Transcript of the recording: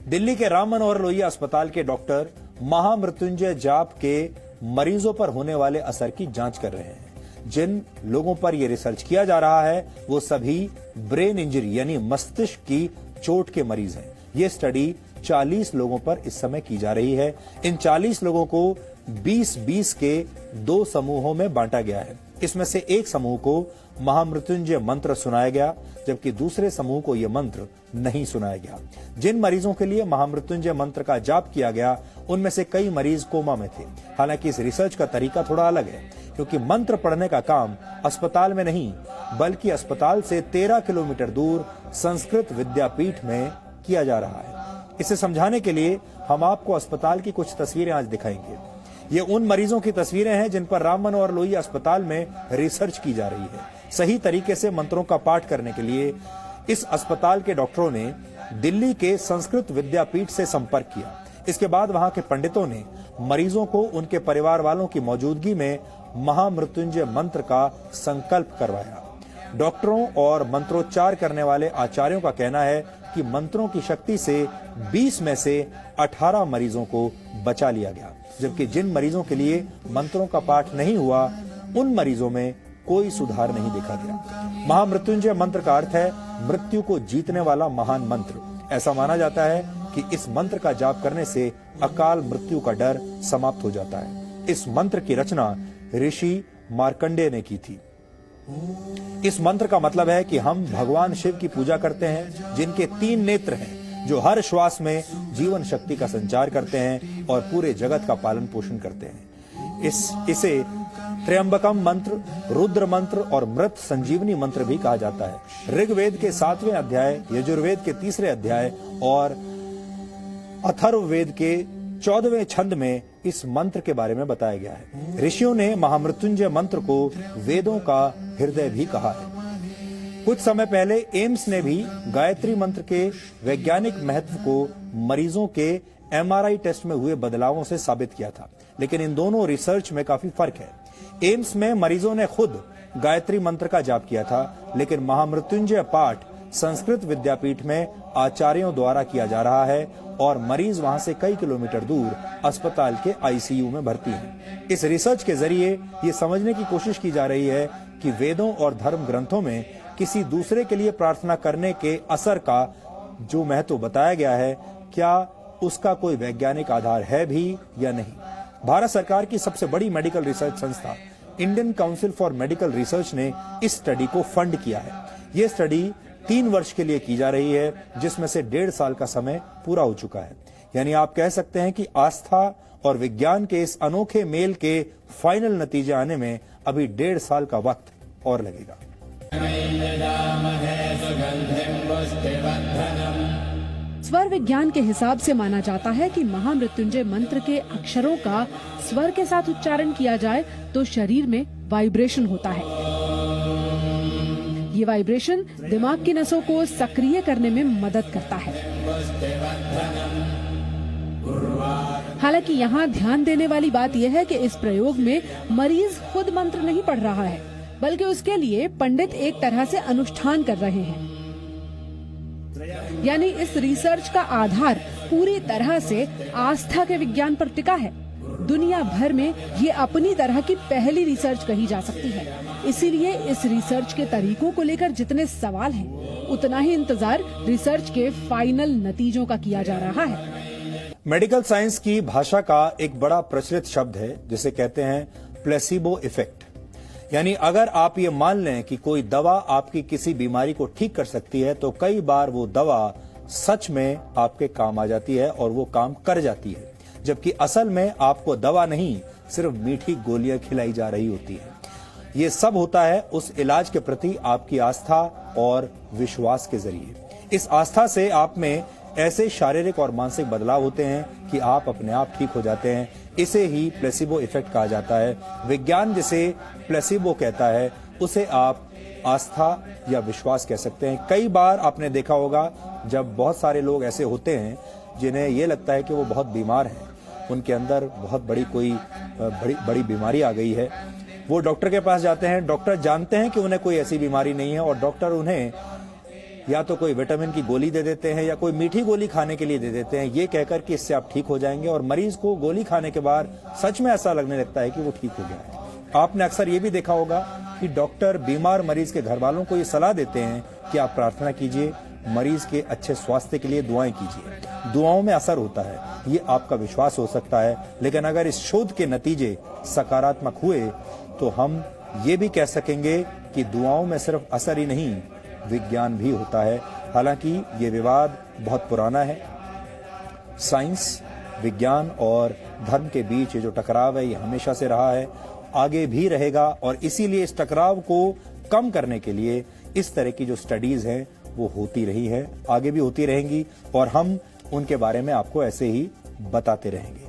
दिल्ली के राम मनोहर लोहिया अस्पताल के डॉक्टर महामृत्युंजय जाप के मरीजों पर होने वाले असर की जांच कर रहे हैं। जिन लोगों पर यह रिसर्च किया जा रहा है वो सभी ब्रेन इंजरी यानी मस्तिष्क की चोट के मरीज हैं। ये स्टडी 40 लोगों पर इस समय की जा रही है। इन 40 लोगों को 20-20 के 2 समूहों में बांटा गया है। इसमें से एक समूह को महामृत्युंजय मंत्र सुनाया गया, जबकि दूसरे समूह को यह मंत्र नहीं सुनाया गया। जिन मरीजों के लिए महामृत्युंजय मंत्र का जाप किया गया उनमें से कई मरीज कोमा में थे। हालांकि इस रिसर्च का तरीका थोड़ा अलग है, क्योंकि मंत्र पढ़ने का काम अस्पताल में नहीं बल्कि अस्पताल से 13 किलोमीटर दूर संस्कृत विद्यापीठ में किया जा रहा है। इसे समझाने के लिए हम आपको अस्पताल की कुछ तस्वीरें आज दिखाएंगे। ये उन मरीजों की तस्वीरें हैं जिन पर राम मनोहर लोहिया अस्पताल में रिसर्च की जा रही है। सही तरीके से मंत्रों का पाठ करने के लिए इस अस्पताल के डॉक्टरों ने दिल्ली के संस्कृत विद्यापीठ से संपर्क किया। इसके बाद वहां के पंडितों ने मरीजों को उनके परिवार वालों की मौजूदगी में महामृत्युंजय मंत्र का संकल्प करवाया। डॉक्टरों और मंत्रोच्चार करने वाले आचार्यों का कहना है कि मंत्रों की शक्ति से 20 में से 18 मरीजों को बचा लिया गया, जबकि जिन मरीजों के लिए मंत्रों का पाठ नहीं हुआ उन मरीजों में कोई सुधार नहीं देखा गया। महामृत्युंजय मंत्र का अर्थ है मृत्यु को जीतने वाला महान मंत्र। ऐसा माना जाता है कि इस मंत्र का जाप करने से अकाल मृत्यु का डर समाप्त हो जाता है। इस मंत्र की रचना ऋषि मार्कंडेय ने की थी। इस मंत्र का मतलब है कि हम भगवान शिव की पूजा करते हैं, जिनके 3 नेत्र हैं, जो हर श्वास में जीवन शक्ति का संचार करते हैं और पूरे जगत का पालन पोषण करते हैं। इसे त्र्यंबकम मंत्र, रुद्र मंत्र और मृत संजीवनी मंत्र भी कहा जाता है। ऋग्वेद के 7वें अध्याय, यजुर्वेद के 3रे अध्याय और अथर्ववेद के 14वें छंद में इस मंत्र के बारे में बताया गया है। ऋषियों ने महामृत्युंजय मंत्र को वेदों का हृदय भी कहा है। कुछ समय पहले एम्स ने भी गायत्री मंत्र के वैज्ञानिक महत्व को मरीजों के MRI टेस्ट में हुए बदलावों से साबित किया था, लेकिन इन दोनों रिसर्च में काफी फर्क है। एम्स में मरीजों ने खुद गायत्री मंत्र का जाप किया था, लेकिन महामृत्युंजय पाठ संस्कृत विद्यापीठ में आचार्यों द्वारा किया जा रहा है और मरीज वहां से कई किलोमीटर दूर अस्पताल के ICU में भर्ती हैं। इस रिसर्च के जरिए ये समझने की कोशिश की जा रही है कि वेदों और धर्म ग्रंथों में किसी दूसरे के लिए प्रार्थना करने के असर का जो महत्व बताया गया है, क्या उसका कोई वैज्ञानिक आधार है भी या नहीं। भारत सरकार की सबसे बड़ी मेडिकल रिसर्च संस्था Indian council for medical research ने इस स्टडी को फंड किया है। ये स्टडी 3 वर्ष के लिए की जा रही है, जिसमें से 1.5 साल का समय पूरा हो चुका है। यानी आप कह सकते हैं कि आस्था और विज्ञान के इस अनोखे मेल के फाइनल नतीजे आने में अभी 1.5 साल का वक्त और लगेगा। स्वर विज्ञान के हिसाब से माना जाता है कि महामृत्युंजय मंत्र के अक्षरों का स्वर के साथ उच्चारण किया जाए तो शरीर में वाइब्रेशन होता है। ये वाइब्रेशन दिमाग की नसों को सक्रिय करने में मदद करता है। हालांकि यहाँ ध्यान देने वाली बात यह है कि इस प्रयोग में मरीज खुद मंत्र नहीं पढ़ रहा है, बल्कि उसके लिए पंडित एक तरह से अनुष्ठान कर रहे हैं। यानी इस रिसर्च का आधार पूरी तरह से आस्था के विज्ञान पर टिका है। दुनिया भर में ये अपनी तरह की पहली रिसर्च कही जा सकती है। इसीलिए इस रिसर्च के तरीकों को लेकर जितने सवाल हैं, उतना ही इंतजार रिसर्च के फाइनल नतीजों का किया जा रहा है। मेडिकल साइंस की भाषा का एक बड़ा प्रचलित शब्द है जिसे कहते हैं प्लेसिबो इफेक्ट। यानी अगर आप ये मान लें कि कोई दवा आपकी किसी बीमारी को ठीक कर सकती है, तो कई बार वो दवा सच में आपके काम आ जाती है और वो काम कर जाती है, जबकि असल में आपको दवा नहीं सिर्फ मीठी गोलियां खिलाई जा रही होती है। ये सब होता है उस इलाज के प्रति आपकी आस्था और विश्वास के जरिए। इस आस्था से आप में ऐसे शारीरिक और मानसिक बदलाव होते हैं कि आप अपने आप ठीक हो जाते हैं। इसे ही प्लेसिबो इफेक्ट कहा जाता है। विज्ञान जिसे प्लेसिबो कहता है, उसे आप आस्था या विश्वास कह सकते हैं। कई बार आपने देखा होगा जब बहुत सारे लोग ऐसे होते हैं जिन्हें ये लगता है कि वो बहुत बीमार हैं, उनके अंदर बहुत बड़ी कोई बड़ी बीमारी आ गई है, वो डॉक्टर के पास जाते हैं। डॉक्टर जानते हैं कि उन्हें कोई ऐसी बीमारी नहीं है और डॉक्टर उन्हें या तो कोई विटामिन की गोली दे देते हैं या कोई मीठी गोली खाने के लिए दे देते हैं, ये कहकर कि इससे आप ठीक हो जाएंगे, और मरीज को गोली खाने के बाद सच में ऐसा लगने लगता है कि वो ठीक हो गया है। आपने अक्सर ये भी देखा होगा कि डॉक्टर बीमार मरीज के घर वालों को ये सलाह देते हैं कि आप प्रार्थना कीजिए, मरीज के अच्छे स्वास्थ्य के लिए दुआएं कीजिए। दुआओं में असर होता है, ये आपका विश्वास हो सकता है, लेकिन अगर इस शोध के नतीजे सकारात्मक हुए तो हम ये भी कह सकेंगे कि दुआओं में सिर्फ असर ही नहीं, विज्ञान भी होता है। हालांकि ये विवाद बहुत पुराना है। साइंस, विज्ञान और धर्म के बीच ये जो टकराव है ये हमेशा से रहा है, आगे भी रहेगा, और इसीलिए इस टकराव को कम करने के लिए इस तरह की जो स्टडीज हैं वो होती रही है, आगे भी होती रहेंगी, और हम उनके बारे में आपको ऐसे ही बताते रहेंगे।